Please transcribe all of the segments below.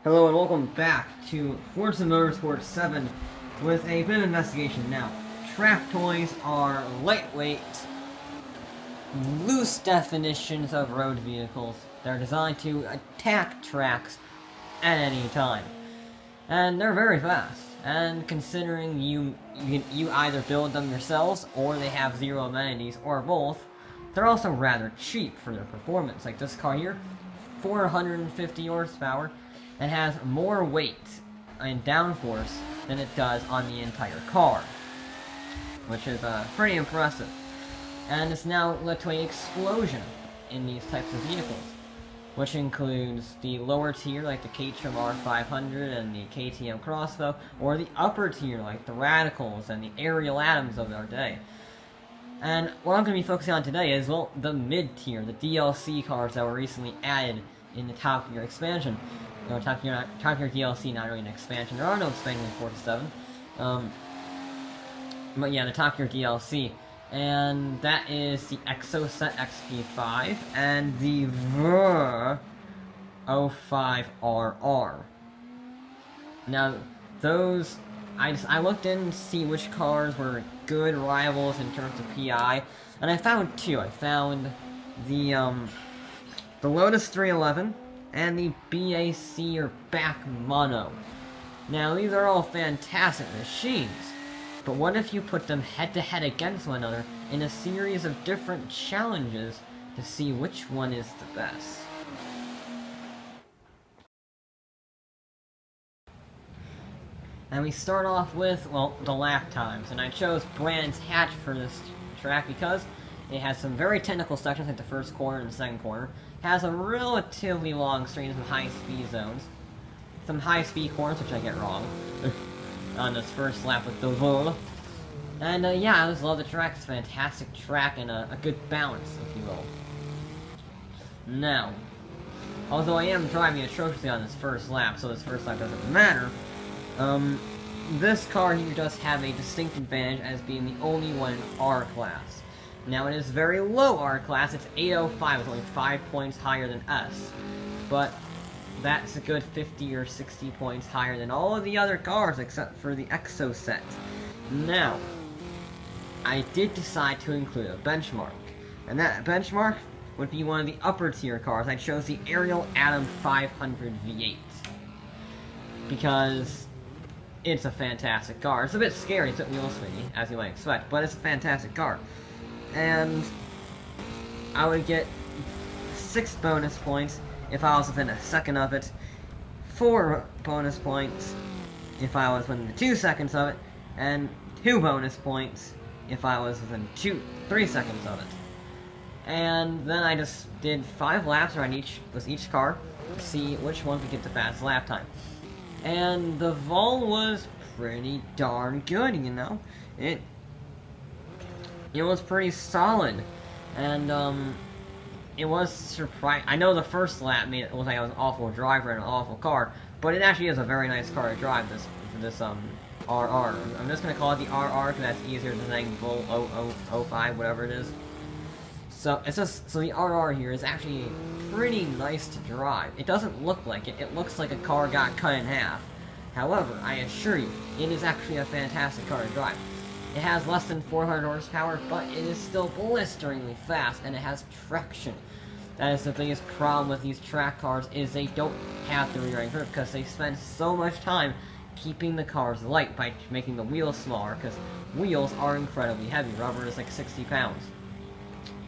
Hello and welcome back to Forza Motorsport 7 with a bit of investigation. Now, track toys are lightweight, loose definitions of road vehicles. They're designed to attack tracks at any time. And they're very fast. And considering you either build them yourselves or they have zero amenities or both, they're also rather cheap for their performance. Like this car here, 450 horsepower, and has more weight and downforce than it does on the entire car, which is pretty impressive. And it's now led to an explosion in these types of vehicles, which includes the lower tier like the Caterham R500 and the KTM Crossbow, or the upper tier like the Radicals and the Ariel Atoms of our day. And what I'm going to be focusing on today is, well, the mid-tier, the DLC cars that were recently added in the Top Gear expansion. No, Top Gear DLC, not really an expansion. There are no expansions in Forza 7. But yeah, the Top Gear DLC. And that is the Exocet XP-5 and the Vuhl 05RR. Now, those... I looked in to see which cars were good rivals in terms of PI, and I found two. I found the Lotus 311 and the BAC or BAC Mono. Now, these are all fantastic machines, but what if you put them head-to-head against one another in a series of different challenges to see which one is the best? And we start off with, well, the lap times, and I chose Brands Hatch for this track because it has some very technical sections like the first corner and the second corner, has a relatively long string of some high-speed zones, some high-speed corners, which I get wrong, on this first lap with the Vuhl. And yeah, I just love the track. It's a fantastic track and a good balance, if you will. Now, although I am driving atrociously on this first lap, so this first lap doesn't matter, this car here does have a distinct advantage as being the only one in R class. Now, it is very low R class. It's 805. It's only 5 points higher than S. But that's a good 50 or 60 points higher than all of the other cars except for the Exocet. Now, I did decide to include a benchmark. And that benchmark would be one of the upper tier cars. I chose the Ariel Atom 500 V8. Because it's a fantastic car. It's a bit scary, it's a bit wheel spinny, as you might expect, but it's a fantastic car. And I would get 6 bonus points if I was within a second of it, 4 bonus points if I was within 2 seconds of it, and 2 bonus points if I was within 3 seconds of it. And then I just did 5 laps around each car to see which one could get the fastest lap time. And the Vuhl was pretty darn good, you know? It was pretty solid. And, it was surprising. I know the first lap made it look like I was an awful driver and an awful car, but it actually is a very nice car to drive, this RR. I'm just gonna call it the RR because that's easier than saying Vuhl 0005, whatever it is. So the RR here is actually pretty nice to drive. It doesn't look like it. It looks like a car got cut in half. However, I assure you, it is actually a fantastic car to drive. It has less than 400 horsepower, but it is still blisteringly fast, and it has traction. That is the biggest problem with these track cars, is they don't have the rear end grip, because they spend so much time keeping the cars light by making the wheels smaller, because wheels are incredibly heavy. Rubber is like 60 pounds.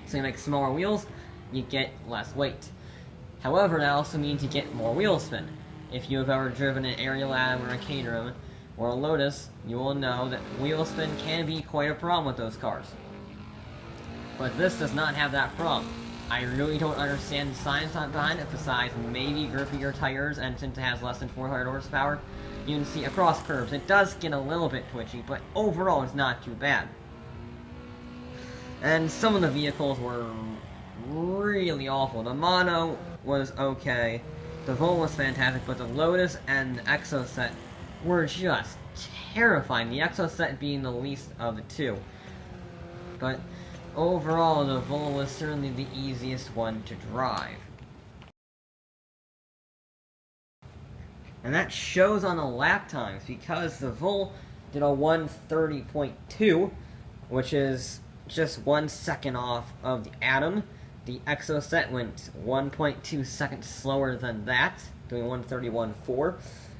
So you make smaller wheels, you get less weight. However, that also means you get more wheel spin. If you have ever driven an Ariel Atom or a Caterham or a Lotus, you will know that wheel spin can be quite a problem with those cars. But this does not have that problem. I really don't understand the science behind it, besides maybe grippier tires, and since it has less than 400 horsepower, you can see across curves. It does get a little bit twitchy, but overall it's not too bad. And some of the vehicles were really awful. The Mono was okay, the Vuhl was fantastic, but the Lotus and the Exocet were just terrifying. The Exocet being the least of the two. But overall, the Vuhl was certainly the easiest one to drive. And that shows on the lap times, because the Vuhl did a 1:30.2, which is just 1 second off of the Atom. The Exocet went 1.2 seconds slower than that, doing 1:31.4.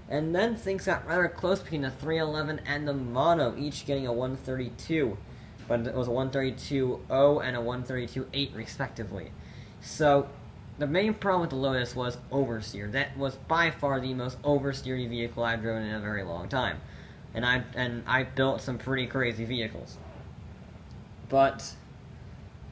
And then things got rather close between the 311 and the Mono, each getting a 1:32. But it was a 1:32.0 and a 1:32.8 respectively. So the main problem with the Lotus was oversteer. That was by far the most oversteery vehicle I've driven in a very long time. And I built some pretty crazy vehicles. But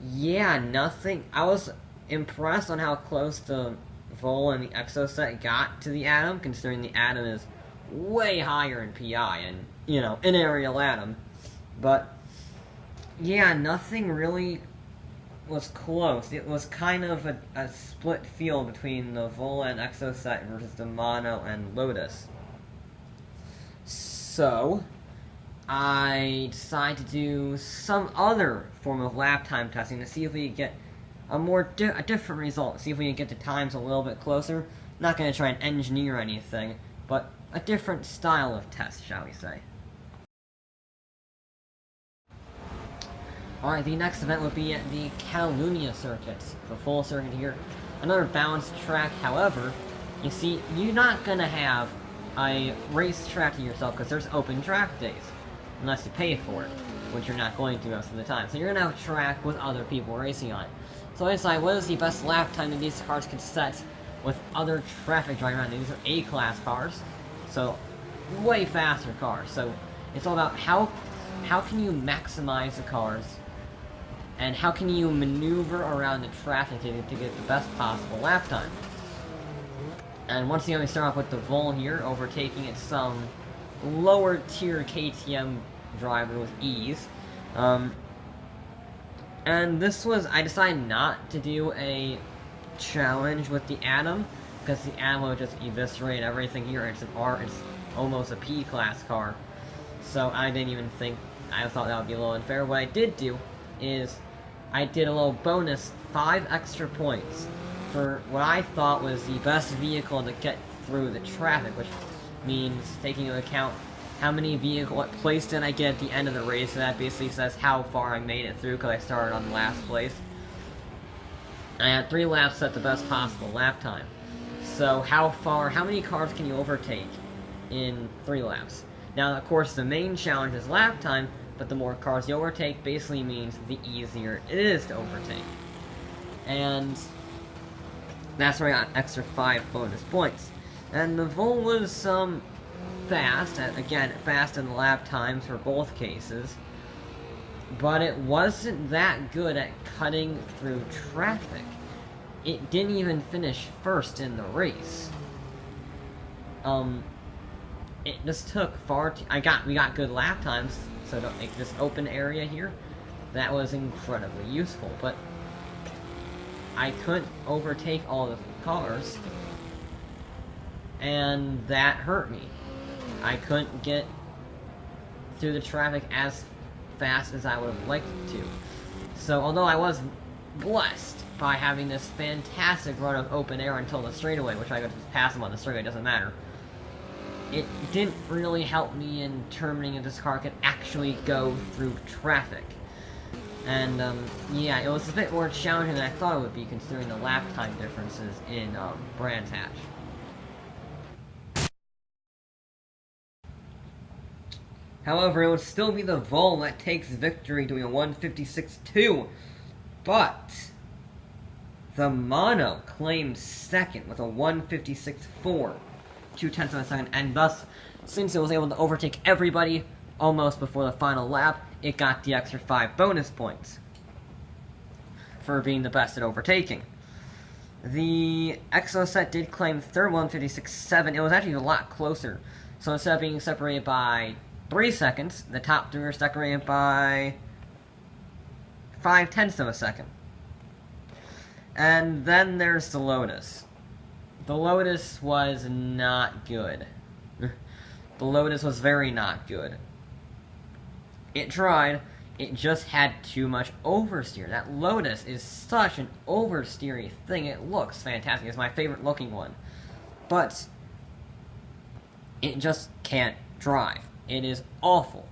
yeah, nothing. I was impressed on how close the Vuhl and the Exocet got to the Atom, considering the Atom is way higher in PI and, you know, an aerial Atom. But yeah, nothing really was close. It was kind of a split field between the Vuhl and Exocet versus the Mono and Lotus. So I decided to do some other form of lap time testing to see if we could get a different result. See if we can get the times a little bit closer. Not going to try and engineer anything, but a different style of test, shall we say. Alright, the next event would be at the Catalunya circuit, the full circuit here. Another balanced track, however, you see, you're not going to have a race track to yourself because there's open track days, unless you pay for it, which you're not going to most of the time. So you're going to have a track with other people racing on it. So I decided, what is the best lap time that these cars could set with other traffic driving around? These are A-class cars, so way faster cars. So it's all about how can you maximize the cars, and how can you maneuver around the traffic to get the best possible lap time. And once again, we start off with the Vuhl here, overtaking at some lower tier KTM driver with ease. And this was, I decided not to do a challenge with the Atom, because the Atom would just eviscerate everything here. It's almost a P-class car. So I didn't even think, I thought that would be a little unfair. What I did do is, I did a little bonus 5 extra points for what I thought was the best vehicle to get through the traffic, which means taking into account how many what place did I get at the end of the race. So that basically says how far I made it through, because I started on last place. I had 3 laps at the best possible lap time. So how many cars can you overtake in 3 laps? Now, of course, the main challenge is lap time, but the more cars you overtake basically means the easier it is to overtake. And that's where I got extra 5 bonus points. And the Vuhl was fast, again, fast in lap times for both cases, but it wasn't that good at cutting through traffic. It didn't even finish first in the race. It just took far too... we got good lap times, so don't make this open area here. That was incredibly useful, but I couldn't overtake all the cars, and that hurt me. I couldn't get through the traffic as fast as I would have liked to. So, although I was blessed by having this fantastic run of open air until the straightaway, which I could just pass them on the straightaway, doesn't matter, it didn't really help me in determining if this car could actually go through traffic. And, yeah, it was a bit more challenging than I thought it would be, considering the lap time differences in, Brands Hatch. However, it would still be the Vuhl that takes victory, doing a 1:56.2, but the Mono claims second with a 1:56.4, 0.2 of a second, and thus, since it was able to overtake everybody almost before the final lap, it got the extra 5 bonus points for being the best at overtaking. The Exocet did claim third, 1:56.7. It was actually a lot closer. So instead of being separated by 3 seconds, the top 3 are separated by 0.5 of a second. And then there's the Lotus. The Lotus was not good. The Lotus was very not good. It tried, it just had too much oversteer. That Lotus is such an oversteery thing. It looks fantastic. It's my favorite looking one. But it just can't drive. It is awful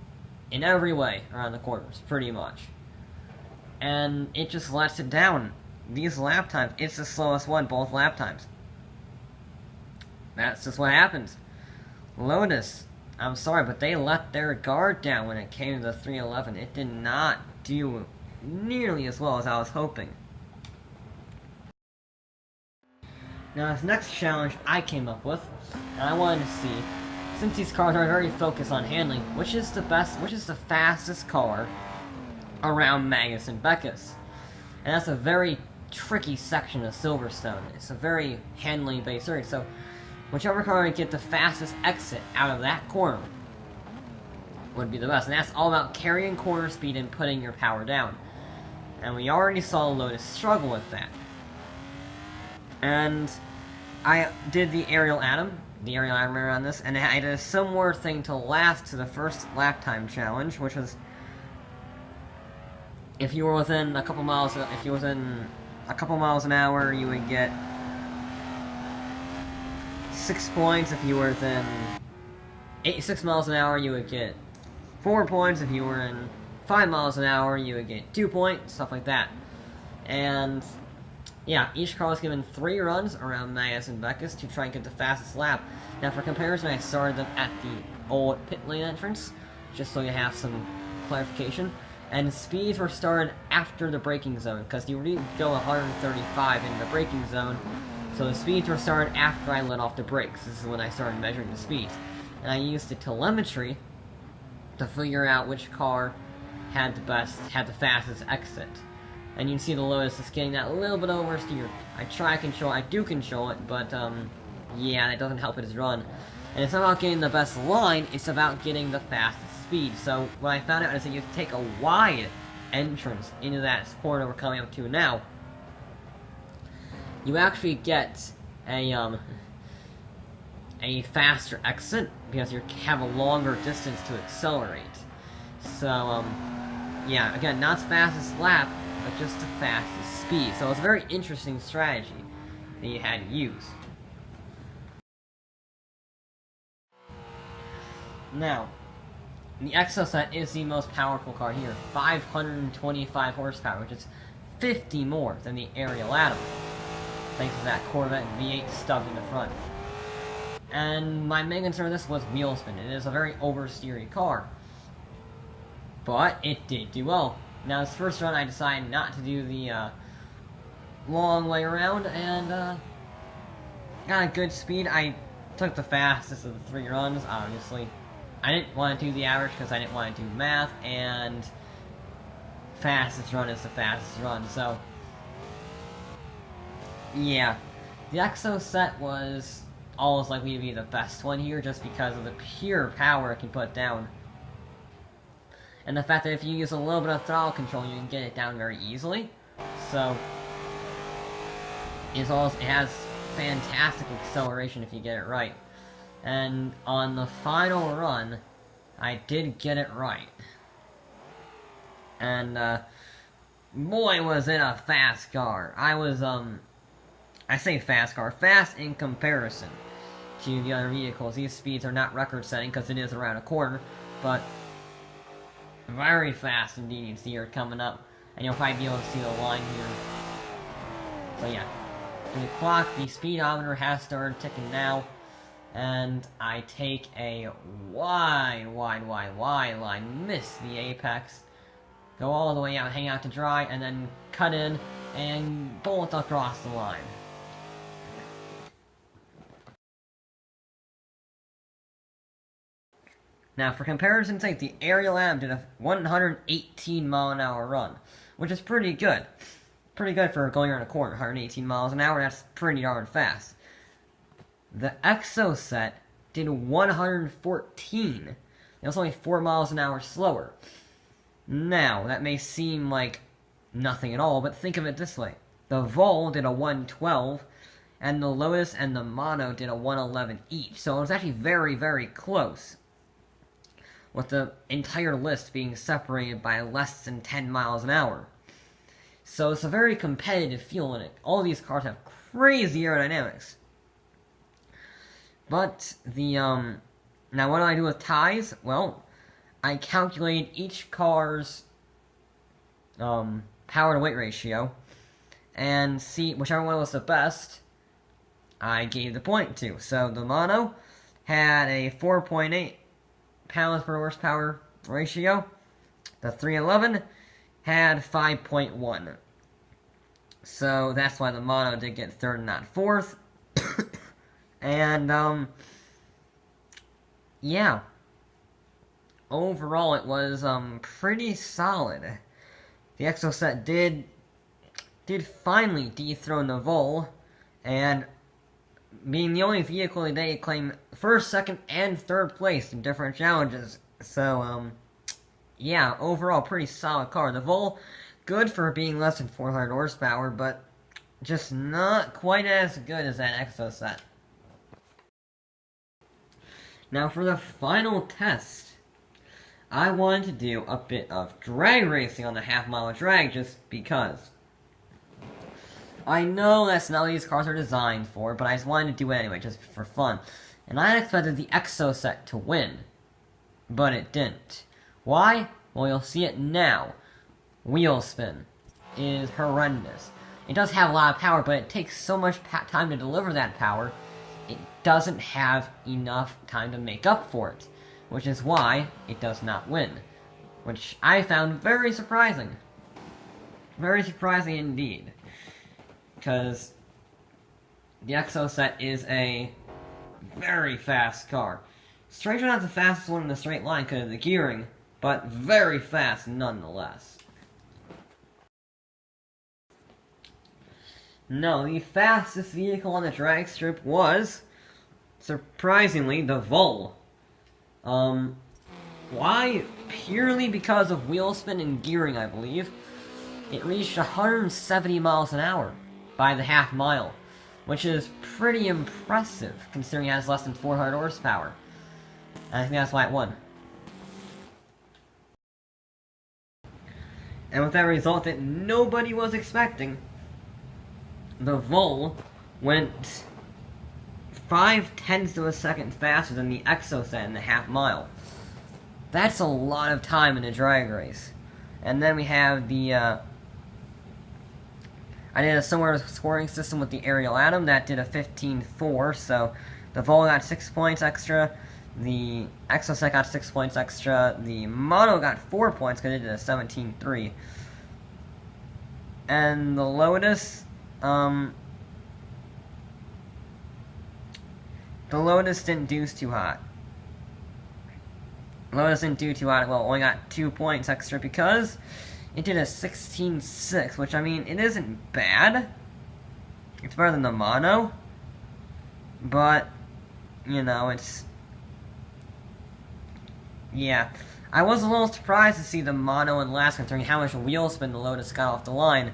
in every way around the corners, pretty much. And it just lets it down. These lap times, it's the slowest one, both lap times. That's just what happens. Lotus, I'm sorry, but they let their guard down when it came to the 311. It did not do nearly as well as I was hoping. Now, this next challenge I came up with, and I wanted to see, since these cars are very focused on handling, which is the fastest car around Magus and Beckus. And that's a very tricky section of Silverstone. It's a very handling-based area, so whichever car would get the fastest exit out of that corner would be the best. And that's all about carrying corner speed and putting your power down. And we already saw Lotus struggle with that. And I did the aerial atom around this, and I did a similar thing to the first lap time challenge, which was if you were within a couple miles an hour, you would get 6 points. If you were within 6 miles an hour, you would get 4 points. If you were in 5 miles an hour, you would get 2 points, stuff like that. And yeah, each car was given 3 runs around Magus and Beckus to try and get the fastest lap. Now, for comparison, I started them at the old pit lane entrance, just so you have some clarification. And speeds were started after the braking zone, because you really go 135 in the braking zone. So the speeds were started after I let off the brakes. This is when I started measuring the speeds. And I used the telemetry to figure out which car had the fastest exit. And you can see the Lotus is getting that little bit oversteered. I do control it, but yeah, that doesn't help its run. And it's not about getting the best line, it's about getting the fastest speed. So what I found out is that you take a wide entrance into that corner we're coming up to now. You actually get a faster exit because you have a longer distance to accelerate. So yeah, again, not the fastest lap, but just the fastest speed. So it's a very interesting strategy that you had to use. Now, the Exocet is the most powerful car here, 525 horsepower, which is 50 more than the Aerial Atom, thanks to that Corvette V8 stubbed in the front. And my main concern with this was wheel spin. It is a very oversteery car, but it did do well. Now, this first run, I decided not to do the long way around, and got a good speed. I took the fastest of the 3 runs, obviously. I didn't want to do the average because I didn't want to do math, and fastest run is the fastest run, so yeah. The Exocet was always likely to be the best one here just because of the pure power it can put down. And the fact that if you use a little bit of throttle control, you can get it down very easily. So it has fantastic acceleration if you get it right. And on the final run, I did get it right. And boy, was it a fast car. I say fast car, fast in comparison to the other vehicles. These speeds are not record-setting because it is around a corner, but very fast indeed. You can see her coming up, and you'll probably be able to see the line here. So yeah, the speedometer has started ticking now, and I take a wide line, miss the apex, go all the way out, hang out to dry, and then cut in and bolt across the line. Now, for comparison's sake, the Aerial Atom did a 118 mile an hour run, which is pretty good. Pretty good for going around a corner, 118 miles an hour, that's pretty darn fast. The Exocet did 114. It was only 4 miles an hour slower. Now, that may seem like nothing at all, but think of it this way. The Vuhl did a 112, and the Lotus and the Mono did a 111 each, so it was actually very close, with the entire list being separated by less than 10 miles an hour. So it's a very competitive feel in it. All these cars have crazy aerodynamics. But the Now, what do I do with ties? Well, I calculate each car's power to weight ratio, and see whichever one was the best, I gave the point to. So the Mono had a 4.8 pounds per horsepower ratio. The 311 had 5.1. So that's why the Mono did get third and not fourth. And, yeah. Overall, it was, pretty solid. The Exocet did finally dethrone the Vuhl, and being the only vehicle today to claim first, second, and third place in different challenges. So, yeah, overall, pretty solid car. The Vuhl, good for being less than 400 horsepower, but just not quite as good as that Exocet. Now, for the final test, I wanted to do a bit of drag racing on the half-mile drag, just because. I know that's not what these cars are designed for, but I just wanted to do it anyway, just for fun. And I expected the Exocet to win, but it didn't. Why? Well, you'll see it now. Wheel spin is horrendous. It does have a lot of power, but it takes so much time to deliver that power, it doesn't have enough time to make up for it, which is why it does not win, which I found very surprising. Very surprising indeed, because the Exocet is a very fast car. Strangely not the fastest one in the straight line because of the gearing, but very fast nonetheless. No, the fastest vehicle on the drag strip was, surprisingly, the Vuhl. Why? Purely because of wheel spin and gearing, I believe. It reached 170 miles an hour by the half mile, which is pretty impressive, considering it has less than 400 horsepower. And I think that's why it won. And with that result that nobody was expecting, the Vuhl went 0.5 of a second faster than the Exocet in the half mile. That's a lot of time in a drag race. And then we have the, I did a similar scoring system with the Aerial Atom that did a 15.4, so the Vuhl got 6 points extra, the Exocet got 6 points extra, the Mono got 4 points because it did a 17.3. And the Lotus, the Lotus didn't do too hot. Lotus didn't do too hot. Well, only got 2 points extra because it did a 16.6, which, I mean, it isn't bad. It's better than the Mono. But, you know, it's... yeah. I was a little surprised to see the Mono in last, considering how much wheel spin the Lotus got off the line.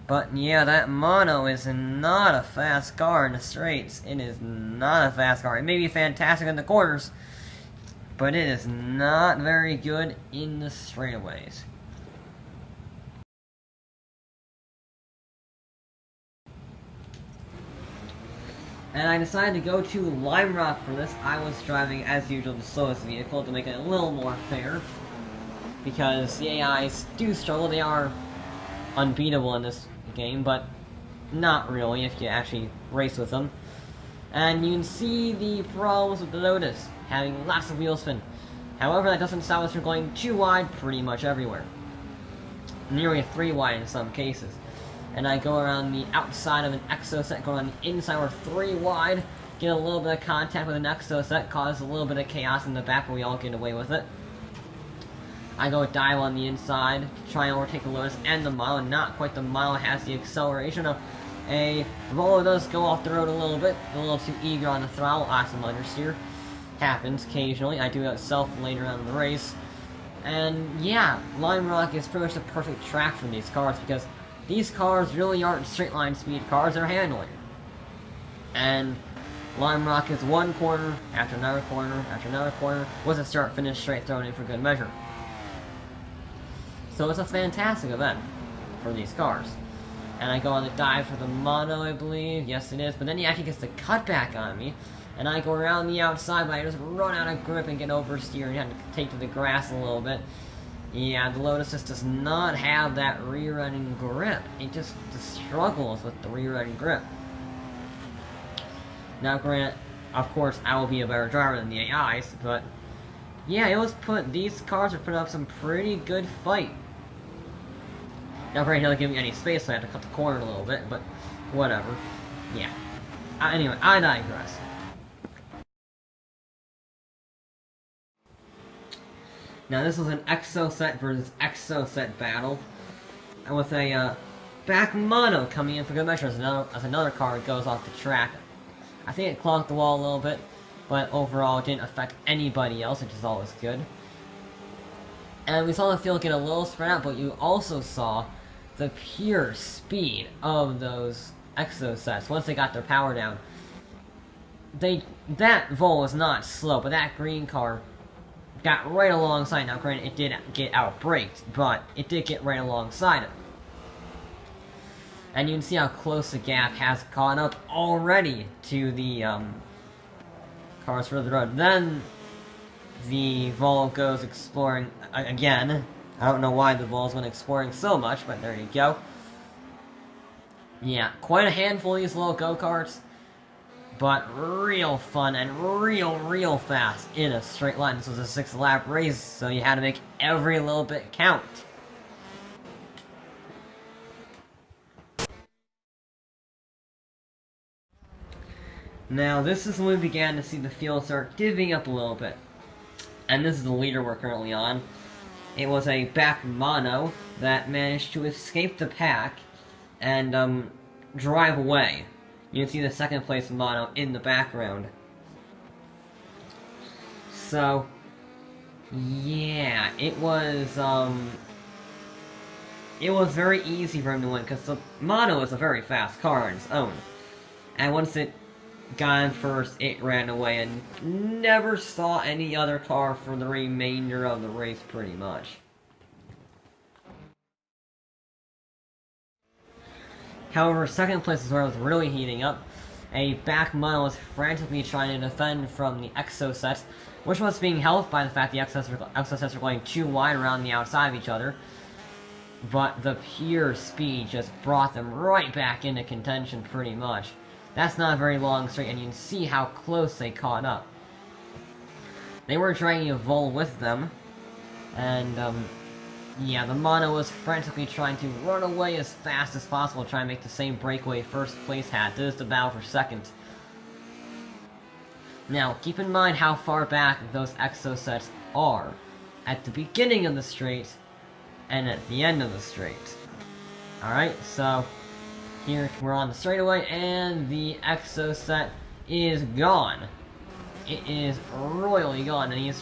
But, yeah, that Mono is not a fast car in the straights. It is not a fast car. It may be fantastic in the corners, but it is not very good in the straightaways. And I decided to go to Lime Rock for this. I was driving, as usual, the slowest vehicle to make it a little more fair, because the AIs do struggle. They are unbeatable in this game, but not really if you actually race with them. And you can see the problems with the Lotus, having lots of wheel spin. However, that doesn't stop us from going too wide pretty much everywhere. Nearly 3 wide in some cases. And I go around the outside of an Exocet, go around the inside or 3 wide, get a little bit of contact with an Exocet, cause a little bit of chaos in the back, but we all get away with it. I go dive on the inside, try and overtake the Lotus and the Mono. Not quite. The Mono has the acceleration of a Volvo. Does go off the road a little bit, a little too eager on the throttle, awesome understeer. Happens occasionally. I do that self later on in the race. And yeah, Lime Rock is pretty much the perfect track for these cars, because these cars really aren't straight line speed cars, they're handling. And Lime Rock is one corner, after another corner, after another corner, with a start finish straight thrown in for good measure. So it's a fantastic event for these cars. And I go on the dive for the Mono, I believe. Yes, it is. But then he actually gets the cutback on me. and I go around the outside, but I just run out of grip and get oversteer and have to take to the grass a little bit. Yeah, the Lotus just does not have that rear-ending grip. It just struggles with the rear-ending grip. Now, granted, of course, I will be a better driver than the AIs, but yeah, these cars are putting up some pretty good fight. Now, granted, he doesn't give me any space, so I have to cut the corner a little bit, but whatever. Yeah. Anyway, I digress. Now, this was an Exocet versus Exocet battle, and with a BAC Mono coming in for good measure as another car goes off the track. I think it clogged the wall a little bit, but overall it didn't affect anybody else, which is always good. And we saw the field get a little spread out, but you also saw the pure speed of those Exocets once they got their power down. That Vuhl was not slow, but that green car got right alongside. Now, granted, it did get out-braked, but it did get right alongside it. And you can see how close the gap has caught up already to the cars further road. Then the Vuhl goes exploring again. I don't know why the Vuhl's went exploring so much, but there you go. Yeah, quite a handful of these little go-karts, but real fun and real fast in a straight line. This was a 6-lap race, so you had to make every little bit count. Now, this is when we began to see the field start divvying up a little bit. And this is the leader we're currently on. It was a BAC Mono that managed to escape the pack and drive away. You can see the second place Mono in the background. So, yeah, it was very easy for him to win, because the Mono is a very fast car on its own. And once it got in first, it ran away and never saw any other car for the remainder of the race, pretty much. However, second place is where it was really heating up. A BAC Mono was frantically trying to defend from the Exocet, which was being helped by the fact the Exocets were going too wide around the outside of each other. But the pure speed just brought them right back into contention, pretty much. That's not a very long straight, and you can see how close they caught up. They were dragging a Vuhl with them, and, yeah, the Mono was frantically trying to run away as fast as possible, trying to make the same breakaway first place had. This is the battle for second. Now, keep in mind how far back those Exocets are at the beginning of the straight and at the end of the straight. Alright, so here we're on the straightaway, and the Exocet is gone. It is royally gone, and he has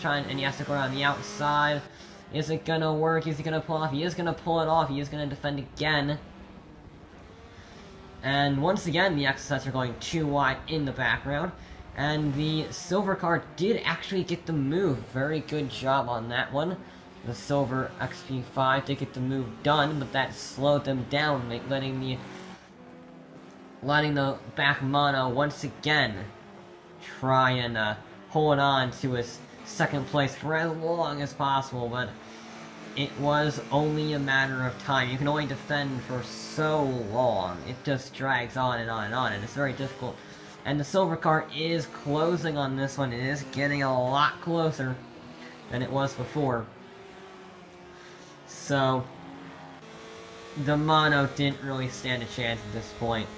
to go around the outside. Is it gonna work? Is he gonna pull it off? He is gonna pull it off. He is gonna defend again. And once again, the Exocets are going too wide in the background. And the silver car did actually get the move. Very good job on that one. The silver XP-5 did get the move done, but that slowed them down, letting the BAC Mono once again try and hold on to his second place for as long as possible, but it was only a matter of time. You can only defend for so long. It just drags on and on and on, and it's very difficult. And the silver car is closing on this one. It is getting a lot closer than it was before. So, the Mono didn't really stand a chance at this point.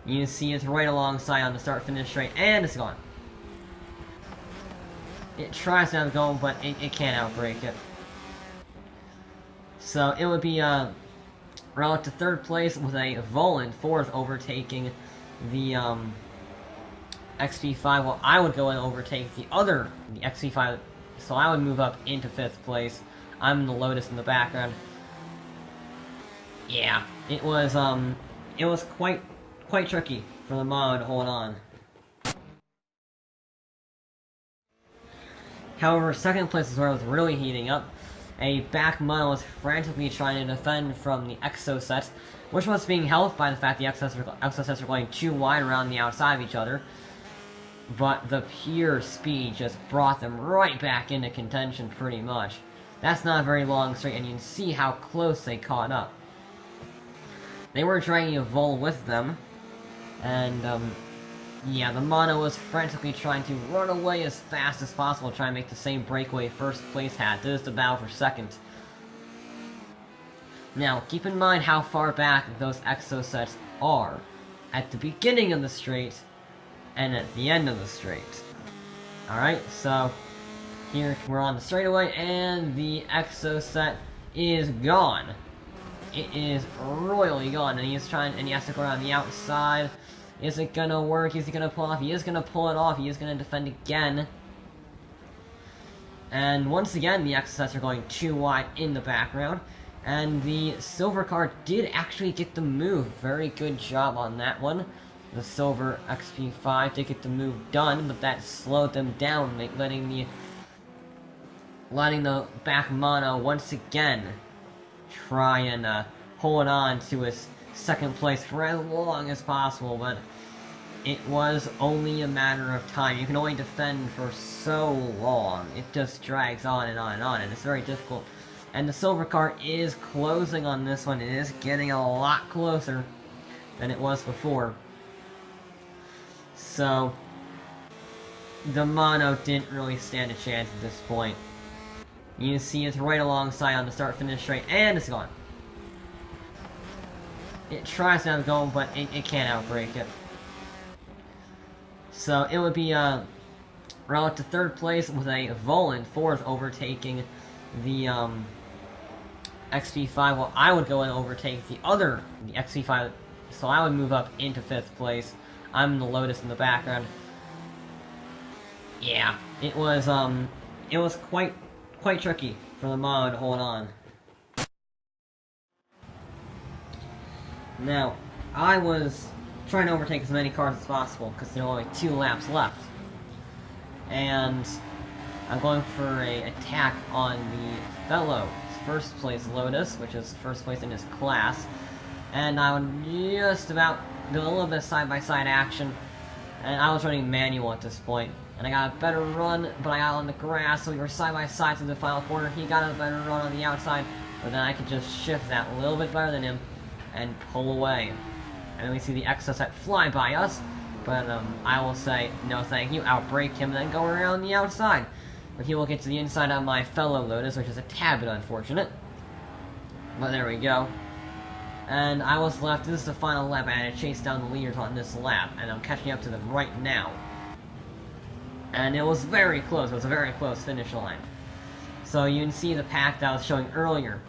You can see it's right alongside on the start-finish straight, and it's gone. It tries to have it going, but it can't outbrake it. So it would be route to third place with a Vuhl in fourth, overtaking the XP-5. Well, I would go and overtake the XP-5, so I would move up into fifth place. I'm in the Lotus in the background. Yeah, it was quite tricky for the Mono to hold on. However, second place is where it was really heating up. A BAC Mono was frantically trying to defend from the Exocet, which was being helped by the fact the Exocets were going too wide around the outside of each other. but the pure speed just brought them right back into contention pretty much. That's not a very long straight, and you can see how close they caught up. They were dragging a Vuhl with them, and yeah, the Mono was frantically trying to run away as fast as possible, trying to make the same breakaway first place had. This is the battle for second. Now, keep in mind how far back those Exocets are. At the beginning of the straight, and at the end of the straight. Alright, so here we're on the straightaway, and the Exocet is gone. It is royally gone, and he has to go around the outside. Is it gonna work? Is he gonna pull off? He is gonna pull it off. He is gonna defend again. And once again, the Exocets are going too wide in the background. And the silver car did actually get the move. Very good job on that one. The silver XP-5 did get the move done, but that slowed them down, letting the BAC Mono once again try and hold on to his second place for as long as possible, but it was only a matter of time. You can only defend for so long. It just drags on and on and on, and it's very difficult. And the silver car is closing on this one. It is getting a lot closer than it was before. So, the Mono didn't really stand a chance at this point. You see it's right alongside on the start-finish straight, and it's gone. It tries to have it going, but it can't outbreak it. So, it would be route to third place with a Vuhl in fourth, overtaking the XP-5. Well, I would go and overtake the XP-5, so I would move up into fifth place. I'm the Lotus in the background. Yeah, it was quite tricky for the Mono to hold on. Now, I was trying to overtake as many cars as possible because there are only 2 laps left. And I'm going for an attack on the fellow first place Lotus, which is first place in his class. And I would just about do a little bit of side-by-side action. And I was running manual at this point. And I got a better run, but I got on the grass, so we were side-by-side to the final corner. He got a better run on the outside, but then I could just shift that a little bit better than him and pull away. And then we see the Exocet fly by us, but I will say, no thank you, outbrake him, and then go around the outside. But he will get to the inside of my fellow Lotus, which is a tad bit unfortunate. But there we go. And I was left, this is the final lap, I had to chase down the leaders on this lap, and I'm catching up to them right now. And it was very close, it was a very close finish line. So you can see the pack that I was showing earlier,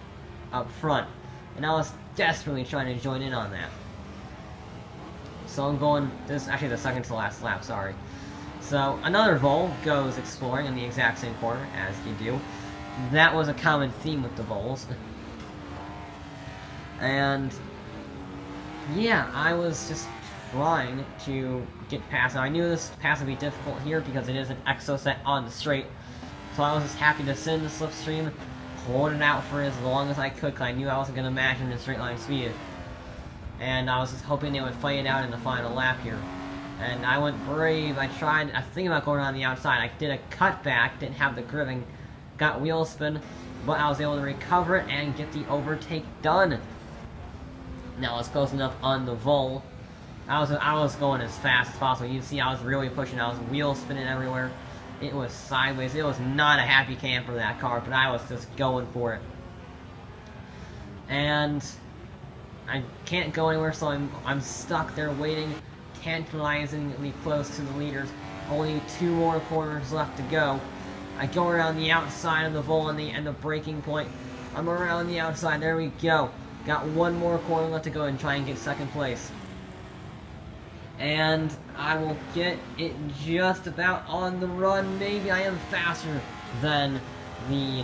up front, and I was desperately trying to join in on that. So I'm going, this is actually the second to last lap, sorry. So another Vuhl goes exploring in the exact same corner, as you do. That was a common theme with the Vuhls. And yeah, I was just trying to get past. Now, I knew this pass would be difficult here because it is an Exocet on the straight. So I was just happy to sit in the slipstream, hold it out for as long as I could, because I knew I wasn't going to match him in straight line speed. And I was just hoping they would fight it out in the final lap here. And I went brave. I was thinking about going around the outside. I did a cutback, didn't have the gripping, got wheel spin, but I was able to recover it and get the overtake done. Now it's close enough on the Vuhl. I was going as fast as possible. You can see I was really pushing. I was wheel spinning everywhere. It was sideways. It was not a happy camper, that car, but I was just going for it. And I can't go anywhere, so I'm stuck there waiting, tantalizingly close to the leaders. Only 2 more corners left to go. I go around the outside of the Vuhl and the braking point. I'm around the outside. There we go. Got 1 more corner left to go and try and get second place. And I will get it just about on the run. Maybe I am faster than the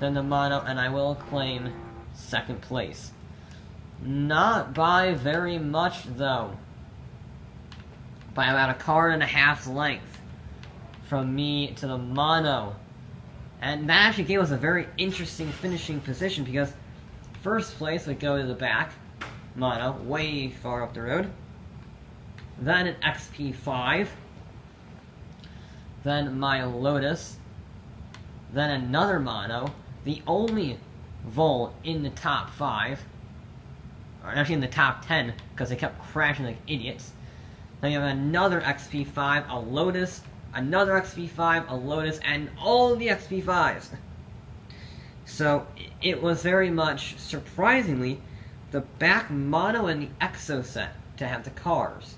Mono, and I will claim second place. Not by very much, though. By about 1.5 cars length from me to the Mono. And that actually gave us a very interesting finishing position, because first place would go to the BAC Mono, way far up the road. then an XP-5, then my Lotus, then another Mono, the only Vuhl in the top 5, or actually in the top 10, because they kept crashing like idiots. Then you have another XP-5, a Lotus, another XP-5, a Lotus, and all the XP-5s. So, it was very much, surprisingly, the BAC Mono and the Exocet to have the cars.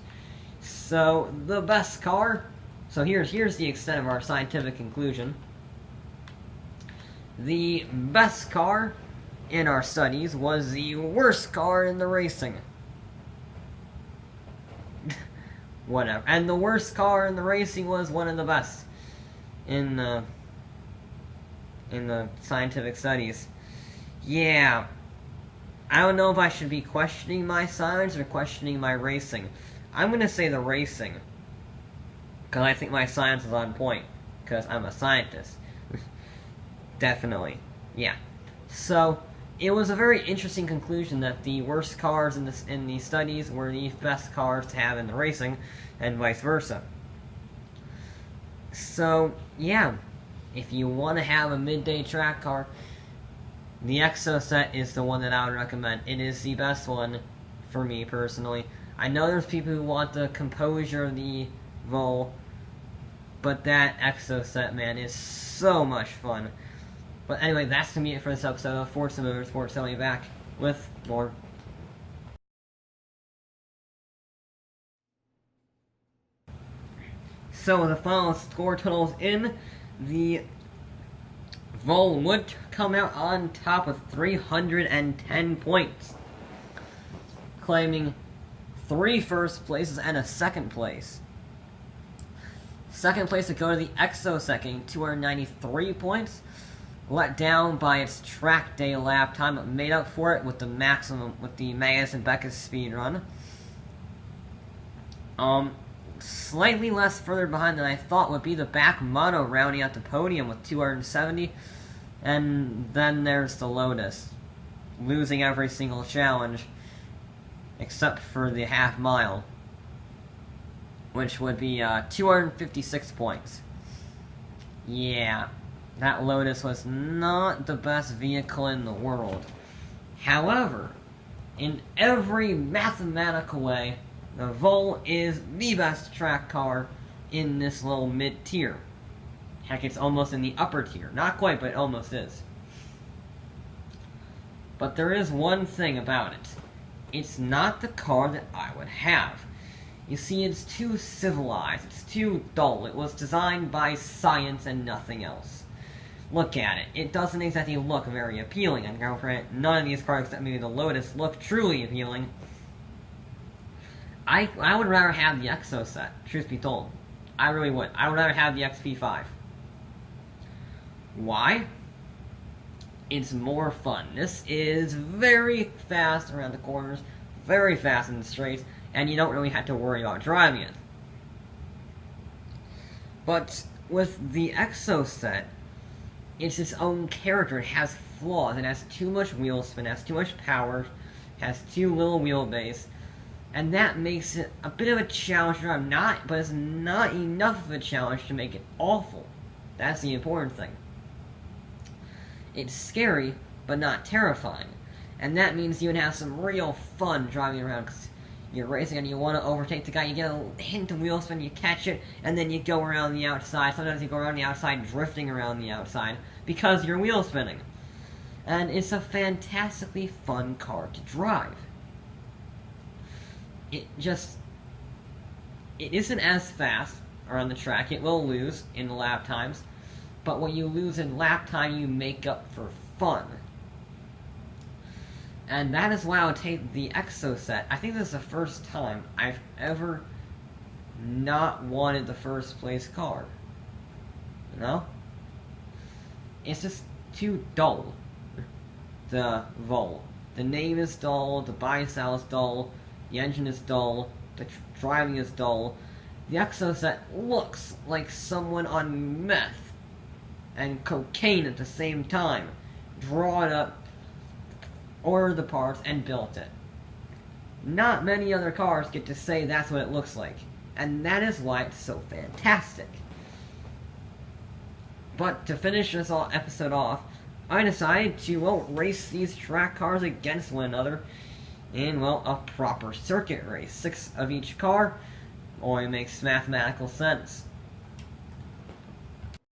So, the best car, so here's the extent of our scientific conclusion. The best car in our studies was the worst car in the racing. Whatever. And the worst car in the racing was one of the best in the scientific studies. Yeah. I don't know if I should be questioning my science or questioning my racing. I'm gonna say the racing, because I think my science is on point, because I'm a scientist. Definitely. Yeah. So, it was a very interesting conclusion that the worst cars in the studies were the best cars to have in the racing, and vice versa. So, yeah, if you want to have a midday track car, the Exocet is the one that I would recommend. It is the best one for me personally. I know there's people who want the composure of the Vuhl, but that Exocet, man, is so much fun. But anyway, that's gonna be it for this episode of Forza Motorsport. So I'll be back with more. So the final score totals in, the Vuhl would come out on top with 310 points, claiming 3 first places and a second place. Second place would go to the Exocet, getting 293 points. Let down by its track day lap time, but made up for it with the Magnus and Becca's speed run. Slightly less further behind than I thought would be the BAC Mono, rounding out the podium with 270, and then there's the Lotus, losing every single challenge except for the half mile, which would be 256 points. Yeah. That Lotus was not the best vehicle in the world. However, in every mathematical way, the Vuhl is the best track car in this little mid-tier. Heck, it's almost in the upper tier. Not quite, but it almost is. But there is one thing about it. It's not the car that I would have. You see, it's too civilized. It's too dull. It was designed by science and nothing else. Look at it. It doesn't exactly look very appealing, and granted, none of these cars except maybe the Lotus look truly appealing. I would rather have the Exocet, truth be told. I really would. I would rather have the XP-5. Why? It's more fun. This is very fast around the corners, very fast in the straights, and you don't really have to worry about driving it. But with the Exocet, it's its own character. It has flaws. It has too much wheel spin, it has too much power, it has too little wheelbase, and that makes it a bit of a challenge to drive. But it's not enough of a challenge to make it awful. That's the important thing. It's scary, but not terrifying, and that means you can have some real fun driving around, because you're racing and you want to overtake the guy, you get a hint of wheel spin, you catch it, and then you go around the outside. Sometimes you go around the outside, drifting around the outside, because you're wheel spinning. And it's a fantastically fun car to drive. It isn't as fast around the track. It will lose in lap times, but what you lose in lap time, you make up for fun. And that is why I would take the Exocet. I think this is the first time I've ever not wanted the first place car. You know? It's just too dull. The Vuhl. The name is dull, the body style is dull, the engine is dull, the driving is dull. The Exocet looks like someone on meth and cocaine at the same time. Draw it up, ordered the parts, and built it. Not many other cars get to say that's what it looks like. And that is why it's so fantastic. But to finish this episode off, I decided to, well, race these track cars against one another in, well, a proper circuit race. 6 of each car only makes mathematical sense.